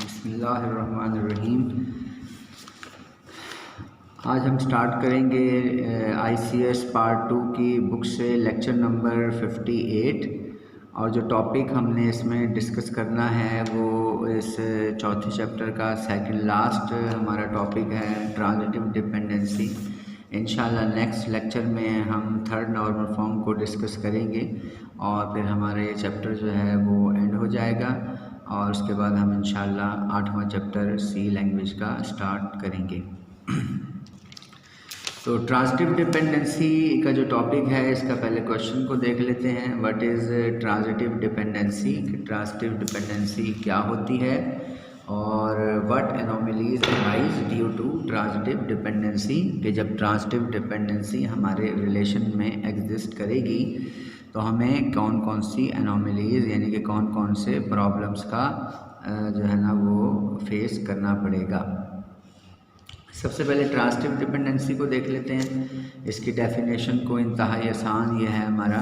बिस्मिल्लाहिर्रहमानिर्रहीम। आज हम स्टार्ट करेंगे ICS पार्ट 2 की बुक से लेक्चर नंबर 58 और जो टॉपिक हमने इसमें डिस्कस करना है वो इस चौथे चैप्टर का सेकंड लास्ट हमारा टॉपिक है ट्रांजिटिव डिपेंडेंसी। इंशाल्लाह नेक्स्ट लेक्चर में हम थर्ड नॉर्मल फॉर्म को डिस्कस करेंगे और फिर हमारा ये चैप्टर जो है वो एंड हो जाएगा और उसके बाद हम इंशाल्लाह 8वां चैप्टर सी लैंग्वेज का स्टार्ट करेंगे। तो ट्रांजिटिव डिपेंडेंसी का जो टॉपिक है इसका पहले क्वेश्चन को देख लेते हैं। What is transitive dependency, transitive dependency क्या होती है और what anomalies arise due to transitive dependency, कि जब ट्रांजिटिव डिपेंडेंसी हमारे रिलेशन में एग्जिस्ट करेगी तो हमें कौन कौन सी एनोमलीज यानी कि कौन कौन से प्रॉब्लम्स का जो है ना वो फेस करना पड़ेगा। सबसे पहले ट्रांजिटिव डिपेंडेंसी को देख लेते हैं। इसकी डेफिनेशन को इंतहाई आसान ये है हमारा,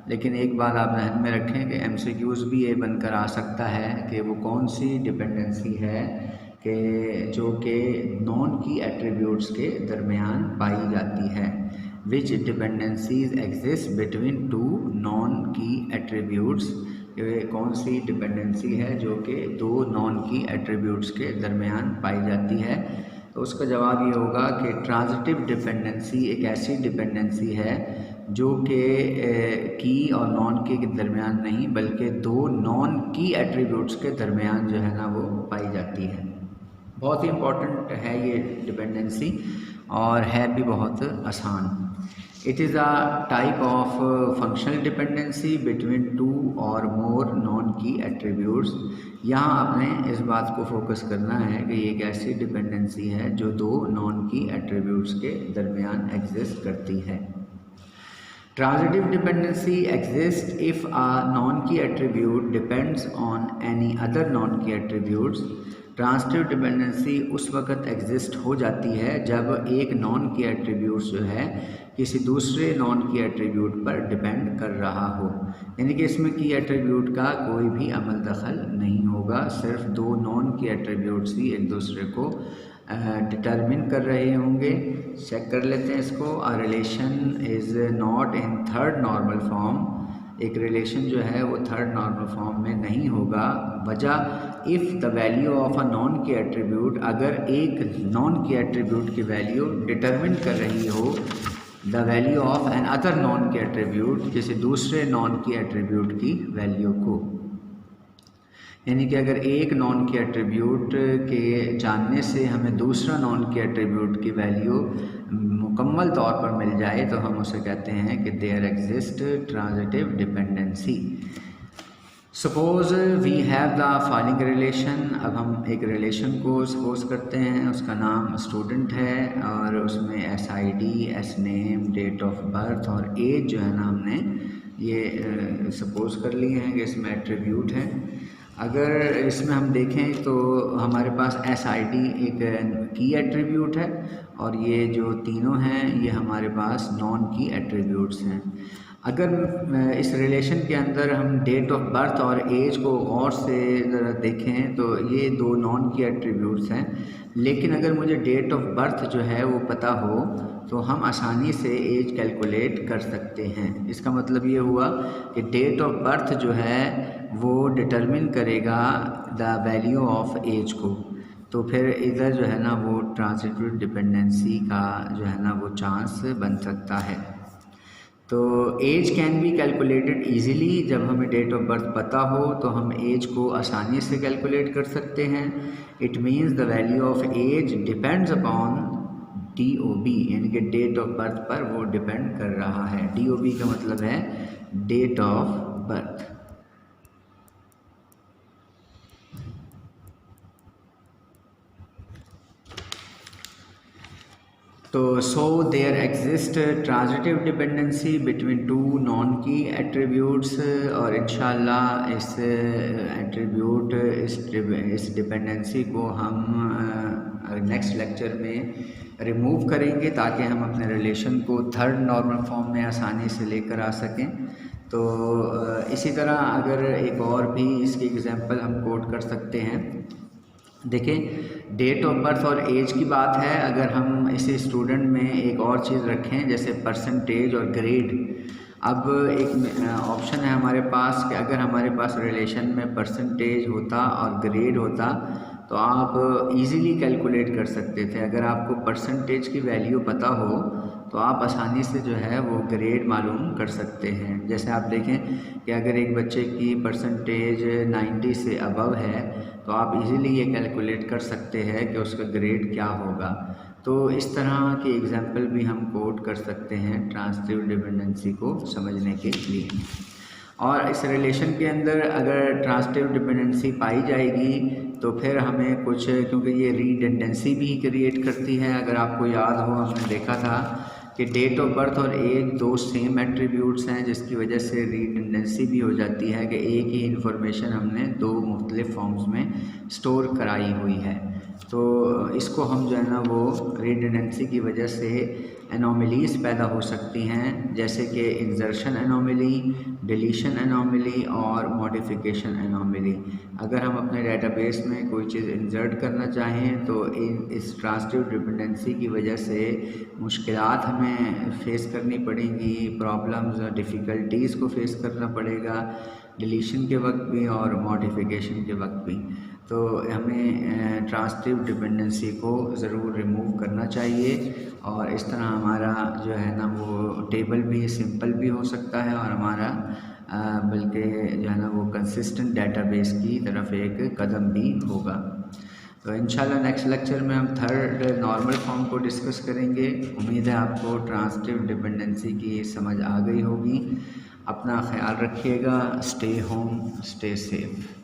लेकिन एक बात आप ध्यान में रखें कि MCQs भी ये बनकर आ सकता है कि वो कौन सी डिपेंडेंसी है कि जो कि नॉन की एट्रीब्यूट्स के दरमियान पाई जाती है। Which dependencies exist between two non key attributes, कौन सी डिपेंडेंसी है जो कि दो नॉन की एट्रीब्यूट्स के दरमियान पाई जाती है। तो उसका जवाब ये होगा कि ट्रांजिटिव डिपेंडेंसी एक ऐसी डिपेंडेंसी है जो कि की और नॉन के दरमियान नहीं बल्कि दो नॉन की एट्रीब्यूट्स के दरमियान जो है ना वो पाई जाती है। बहुत ही इम्पॉर्टेंट है ये डिपेंडेंसी और है भी बहुत आसान। It is a type of functional dependency between to और मोर नॉन की एट्रीब्यूट्स। यहाँ आपने इस बात को फोकस करना है कि ये एक ऐसी डिपेंडेंसी है जो दो नॉन की एट्रीब्यूट्स के दरमियान एग्जिस्ट करती है। Transitive dependency exists if a non-key attribute depends on any other non-key attributes. Transitive dependency उस वक़्त एग्जिस्ट हो जाती है जब एक नॉन की एट्रीब्यूट जो है किसी दूसरे नॉन की एट्रीब्यूट पर डिपेंड कर रहा हो, यानी कि इसमें की एट्रीब्यूट का कोई भी अमल दखल नहीं होगा, सिर्फ दो नॉन की एट्रीब्यूट्स ही एक दूसरे को डिटरमिन कर रहे होंगे। चेक कर लेते हैं इसको। A relation is not in third normal form, एक रिलेशन जो है वो थर्ड नॉर्मल फॉर्म में नहीं होगा। वजह if the value of a non key attribute, अगर एक नॉन की एट्रीब्यूट की वैल्यू डिटरमिन कर रही हो the value of another non key attribute, किसी दूसरे नॉन की एट्रीब्यूट की वैल्यू को, यानी कि अगर एक नॉन की एट्रीब्यूट के जानने से हमें दूसरा नॉन की एट्रीब्यूट की वैल्यू मुकम्मल तौर पर मिल जाए तो हम उसे कहते हैं कि there exist transitive dependency. Suppose we have the following relation. अब हम एक रिलेशन को सपोज करते हैं, उसका नाम स्टूडेंट है और उसमें SID, SNAME, date of birth और एज जो है ना हमने ये सपोज कर लिए हैं कि इसमें एट्रीब्यूट है। अगर इसमें हम देखें तो हमारे पास SID एक की एट्रीब्यूट है और ये जो तीनों हैं ये हमारे पास नॉन की एट्रीब्यूट्स हैं। अगर इस रिलेशन के अंदर हम डेट ऑफ बर्थ और एज को और से ज़रा देखें तो ये दो नॉन की एट्रीब्यूट्स हैं, लेकिन अगर मुझे डेट ऑफ बर्थ जो है वो पता हो तो हम आसानी से एज कैलकुलेट कर सकते हैं। इसका मतलब ये हुआ कि डेट ऑफ बर्थ जो है वो डिटरमिन करेगा द वैल्यू ऑफ एज को, तो फिर इधर जो है ना वो ट्रांजिटिव डिपेंडेंसी का जो है ना वो चांस बन सकता है। तो age can be calculated easily, जब हमें डेट ऑफ बर्थ पता हो तो हम एज को आसानी से कैलकुलेट कर सकते हैं। It means the value of age depends upon DOB, यानी कि डेट ऑफ बर्थ पर वो डिपेंड कर रहा है। DOB का मतलब है डेट ऑफ बर्थ। तो so there exist transitive dependency between two non key attributes और इंशाल्लाह इस एट्रीब्यूट इस डिपेंडेंसी को हम नेक्स्ट लेक्चर में रिमूव करेंगे ताकि हम अपने रिलेशन को थर्ड नॉर्मल फॉर्म में आसानी से लेकर आ सकें। तो इसी तरह अगर एक और भी इसकी एग्जांपल हम कोट कर सकते हैं देखें, डेट ऑफ बर्थ और एज की बात है। अगर हम इसे स्टूडेंट में एक और चीज़ रखें जैसे परसेंटेज और ग्रेड, अब एक ऑप्शन है हमारे पास कि अगर हमारे पास रिलेशन में परसेंटेज होता और ग्रेड होता तो आप इजीली कैलकुलेट कर सकते थे। अगर आपको परसेंटेज की वैल्यू पता हो तो आप आसानी से जो है वो ग्रेड मालूम कर सकते हैं। जैसे आप देखें कि अगर एक बच्चे की परसेंटेज 90 से अबव है तो आप इजीली ये कैलकुलेट कर सकते हैं कि उसका ग्रेड क्या होगा। तो इस तरह की एग्जांपल भी हम कोट कर सकते हैं ट्रांजिटिव डिपेंडेंसी को समझने के लिए। और इस रिलेशन के अंदर अगर ट्रांजिटिव डिपेंडेंसी पाई जाएगी तो फिर हमें कुछ, क्योंकि ये रिडंडेंसी भी क्रिएट करती है। अगर आपको याद हो, हमने देखा था कि डेट ऑफ बर्थ और एज दो सेम एट्रीब्यूट्स हैं, जिसकी वजह से रिडंडेंसी भी हो जाती है कि एक ही इंफॉर्मेशन हमने दो मुख्तलिफ फॉर्म्स में स्टोर कराई हुई है। तो इसको हम जो है ना वो रिडंडेंसी की वजह से एनोमलीज़ पैदा हो सकती हैं, जैसे कि इंसर्शन एनोमली, डिलीशन एनोमली और मॉडिफिकेशन एनोमली। अगर हम अपने डेटाबेस में कोई चीज़ इंसर्ट करना चाहें तो इस ट्रांजिटिव डिपेंडेंसी की वजह से मुश्किलात हमें फ़ेस करनी पड़ेंगी, प्रॉब्लम्स और डिफ़िकल्टीज़ को फ़ेस करना पड़ेगा डिलीशन के वक्त भी और मॉडिफिकेशन के वक्त भी। तो हमें ट्रांजिटिव डिपेंडेंसी को ज़रूर रिमूव करना चाहिए और इस तरह हमारा जो है ना वो टेबल भी सिंपल भी हो सकता है और हमारा बल्कि जो है ना वो कंसिस्टेंट डेटाबेस की तरफ एक कदम भी होगा। तो इंशाल्लाह नेक्स्ट लेक्चर में हम थर्ड नॉर्मल फॉर्म को डिस्कस करेंगे। उम्मीद है आपको ट्रांजिटिव डिपेंडेंसी की समझ आ गई होगी। अपना ख्याल रखिएगा। Stay home, stay safe.